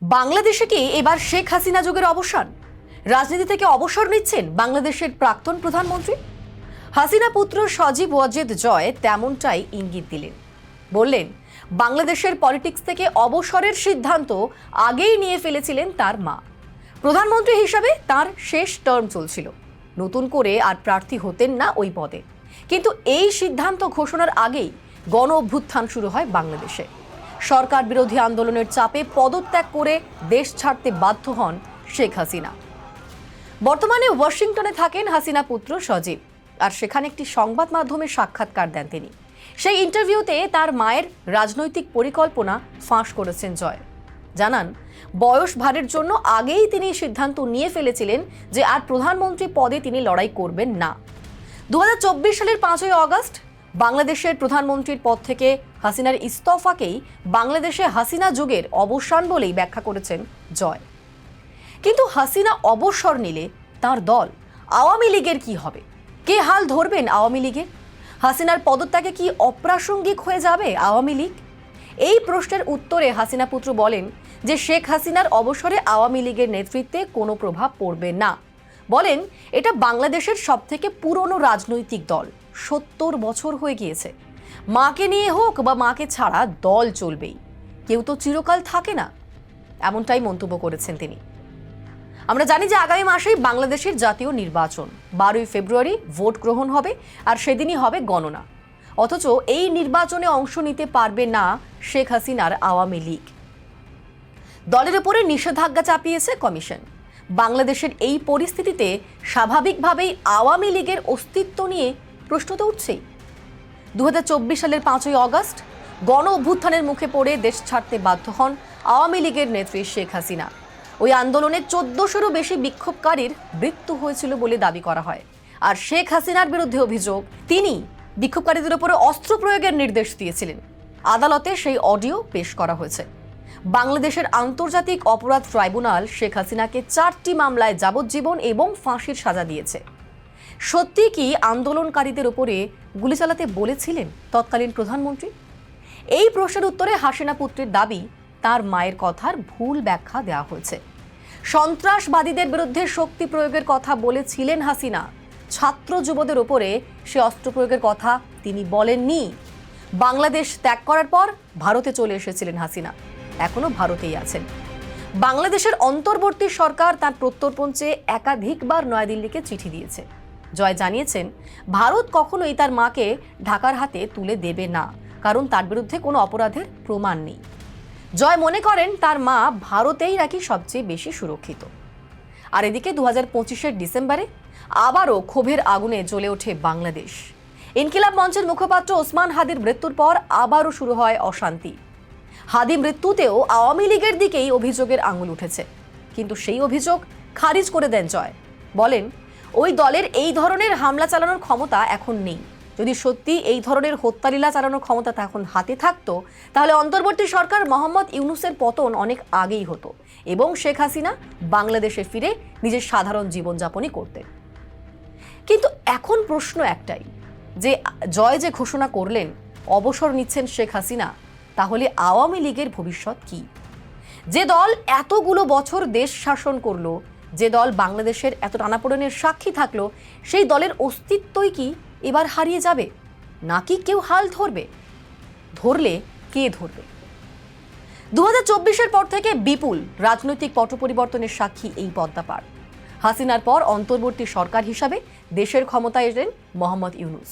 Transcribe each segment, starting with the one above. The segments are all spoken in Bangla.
বাংলাদেশে কি এবার শেখ হাসিনা যুগের অবসান? রাজনীতি থেকে অবসর নিচ্ছেন বাংলাদেশের প্রাক্তন প্রধানমন্ত্রী। হাসিনা পুত্র সজীব ওয়াজেদ জয় তেমনটাই ইঙ্গিত দিলেন। বললেন, বাংলাদেশের পলিটিক্স থেকে অবসরের সিদ্ধান্ত আগেই নিয়ে ফেলেছিলেন তার মা। প্রধানমন্ত্রী হিসাবে তার শেষ টার্ম চলছিল, নতুন করে আর প্রার্থী হতেন না ওই পদে। কিন্তু এই সিদ্ধান্ত ঘোষণার আগেই গণ অভ্যুত্থান শুরু হয় বাংলাদেশে। সরকার বিরোধী আন্দোলনের চাপে পদত্যাগ করে দেশ ছাড়তে বাধ্য হন শেখ হাসিনা। বর্তমানে ওয়াশিংটনে থাকেন হাসিনা পুত্র সজীব, আর সেখানে একটি সংবাদ মাধ্যমে সাক্ষাৎকার দেন তিনি। সেই ইন্টারভিউতে তার মায়ের রাজনৈতিক পরিকল্পনা ফাঁস করেছেন জয়। জানান, বয়স ভারের জন্য আগেই তিনি সিদ্ধান্ত নিয়ে ফেলেছিলেন যে আর প্রধানমন্ত্রী পদে তিনি লড়াই করবেন না। 2024 সালের 5ই অগস্ট বাংলাদেশের প্রধানমন্ত্রীর পদ থেকে হাসিনার ইস্তফাকেই বাংলাদেশে হাসিনা যুগের অবসান বলেই ব্যাখ্যা করেছেন জয়। কিন্তু হাসিনা অবসর নিলে তার দল আওয়ামী লীগের কি হবে? কে হাল ধরবেন আওয়ামী লীগের? হাসিনার পদত্যাগে কি অপ্রাসঙ্গিক হয়ে যাবে আওয়ামী লীগ? এই প্রশ্নের উত্তরে হাসিনা পুত্র বলেন যে শেখ হাসিনার অবসরে আওয়ামী লীগের নেতৃত্বে কোনো প্রভাব পড়বে না। বলেন, এটা বাংলাদেশের সবথেকে পুরনো রাজনৈতিক দল, 70 বছর হয়ে গিয়েছে। মাকে নিয়ে হোক বা মাকে ছাড়া দল চলবেই, কেউ তো চিরকাল থাকে না, এমনটাই মন্তব্য করেছেন তিনি। আমরা জানি যে আগামী মাসেই বাংলাদেশের জাতীয় নির্বাচন, 12ই ফেব্রুয়ারি ভোট গ্রহণ হবে, আর সেদিনই হবে গণনা। অথচ এই নির্বাচনে অংশ নিতে পারবে না শেখ হাসিনার আওয়ামী লীগ। দলের উপরে নিষেধাজ্ঞা চাপিয়েছে কমিশন। বাংলাদেশের এই পরিস্থিতিতে স্বাভাবিকভাবেই আওয়ামী লীগের অস্তিত্ব নিয়ে প্রশ্ন তো উঠছেই। 2024 সালের 5ই অগস্ট গণ অভ্যুত্থানের মুখে পড়ে দেশ ছাড়তে বাধ্য হন আওয়ামী লীগের নেত্রী শেখ হাসিনা। ওই আন্দোলনে 1400-রও বেশি বিক্ষোভকারীর মৃত্যু হয়েছিল বলে দাবি করা হয়। আর শেখ হাসিনার বিরুদ্ধে অভিযোগ, তিনি বিক্ষোভকারীদের উপরে অস্ত্র প্রয়োগের নির্দেশ দিয়েছিলেন। আদালতে সেই অডিও পেশ করা হয়েছে। বাংলাদেশের আন্তর্জাতিক অপরাধ ট্রাইব্যুনাল শেখ হাসিনাকে 4টি মামলায় যাবজ্জীবন এবং ফাঁসির সাজা দিয়েছে। সত্যি কি আন্দোলনকারীদের উপরে গুলি চালাতে বলেছিলেন তৎকালীন প্রধানমন্ত্রী? এই প্রশ্নের উত্তরে হাসিনা পুত্রের দাবি, তার মায়ের কথার ভুল ব্যাখ্যা দেওয়া হয়েছে। সন্ত্রাসবাদীদের বিরুদ্ধে শক্তি প্রয়োগের কথা বলেছিলেন হাসিনা, ছাত্র যুবদের উপরে সে অস্ত্র প্রয়োগের কথা তিনি বলেননি। বাংলাদেশ ত্যাগ করার পর ভারতে চলে এসেছিলেন হাসিনা, এখনো ভারতেই আছেন। বাংলাদেশের অন্তর্বর্তী সরকার তার প্রত্যর্পণ চেয়ে একাধিকবার নয়াদিল্লিকে চিঠি দিয়েছে। জয় জানিয়েছেন, ভারত কখনোই তার মাকে ঢাকার হাতে তুলে দেবে না, কারণ তার বিরুদ্ধে কোনো অপরাধের প্রমাণ নেই। জয় মনে করেন তার মা ভারতেই নাকি সবচেয়ে বেশি সুরক্ষিত। আর এদিকে 2025-এর ডিসেম্বরে আবারও ক্ষোভের আগুনে জ্বলে ওঠে বাংলাদেশ। ইনকিলাব মঞ্চের মুখপাত্র ওসমান হাদির মৃত্যুর পর আবারও শুরু হয় অশান্তি। হাদি মৃত্যুতেও আওয়ামী লীগের দিকেই অভিযোগের আঙুল উঠেছে, কিন্তু সেই অভিযোগ খারিজ করে দেন জয়। বলেন, ওই দলের এই ধরনের হামলা চালানোর ক্ষমতা এখন নেই। যদি সত্যি এই ধরনের হত্যালীলা চালানোর ক্ষমতা তখন হাতে থাকতো, তাহলে অন্তর্বর্তী সরকার মোহাম্মদ ইউনূসের পতন অনেক আগেই হতো এবং শেখ হাসিনা বাংলাদেশে ফিরে নিজের সাধারণ জীবনযাপনই করতেন। কিন্তু এখন প্রশ্ন একটাই, যে জয় যে ঘোষণা করলেন অবসর নিচ্ছেন শেখ হাসিনা, তাহলে আওয়ামী লীগের ভবিষ্যৎ কি? যে দল এতগুলো বছর দেশ শাসন করলো, যে দল বাংলাদেশের এত টানাপোড়েনের সাক্ষী থাকলো, সেই দলের অস্তিত্বই কি এবার হারিয়ে যাবে, নাকি কেউ হাল ধরবে? ধরলে কে ধরবে? 2024-এর পর থেকে বিপুল রাজনৈতিক পট পরিবর্তনের সাক্ষী এই পদ্মা পার। হাসিনার পর অন্তর্বর্তী সরকার হিসাবে দেশের ক্ষমতায় এলেন মোহাম্মদ ইউনূস।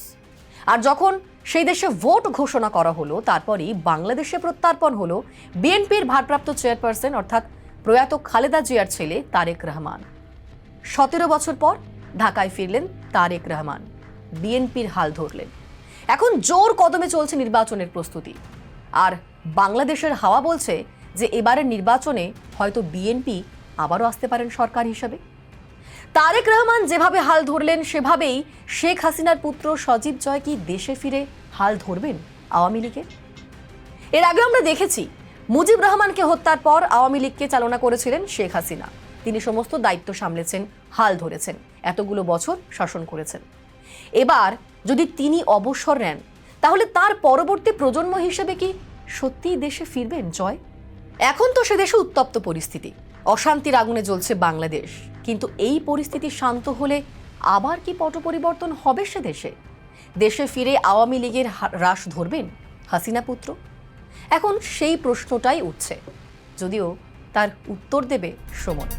আর যখন সেই দেশে ভোট ঘোষণা করা হলো, তারপরই বাংলাদেশে প্রত্যার্পণ হলো বিএনপির ভারপ্রাপ্ত চেয়ারপারসন অর্থাৎ প্রয়াত খালেদা জিয়ার ছেলে তারেক রহমান। 17 বছর পর ঢাকায় ফিরলেন তারেক রহমান, বিএনপির হাল ধরলেন। এখন জোর কদমে চলছে নির্বাচনের প্রস্তুতি। আর বাংলাদেশের হাওয়া বলছে যে এবারের নির্বাচনে হয়তো বিএনপি আবারও আসতে পারেন সরকার হিসাবে। তারেক রহমান যেভাবে হাল ধরলেন, সেভাবেই শেখ হাসিনার পুত্র সজীব জয় কি দেশে ফিরে হাল ধরবেন আওয়ামী লীগের? এর আগে আমরা দেখেছি, মুজিব রহমানকে হত্যার পর আওয়ামী লীগকে চালনা করেছিলেন শেখ হাসিনা। তিনি সমস্ত দায়িত্ব সামলেছেন, হাল ধরেছেন, এতগুলো বছর শাসন করেছেন। এবার যদি তিনি অবসর নেন, তাহলে তার পরবর্তী প্রজন্ম হিসেবে কি সত্যিই দেশে ফিরবেন জয়? এখন তো সে দেশে উত্তপ্ত পরিস্থিতি, অশান্তির আগুনে জ্বলছে বাংলাদেশ। কিন্তু এই পরিস্থিতি শান্ত হলে আবার কি পট পরিবর্তন হবে সে দেশে? দেশে ফিরে আওয়ামী লীগের রাশ ধরবেন হাসিনা পুত্র? এখন সেই প্রশ্নটাই উঠছে, যদিও তার উত্তর দেবে সময়।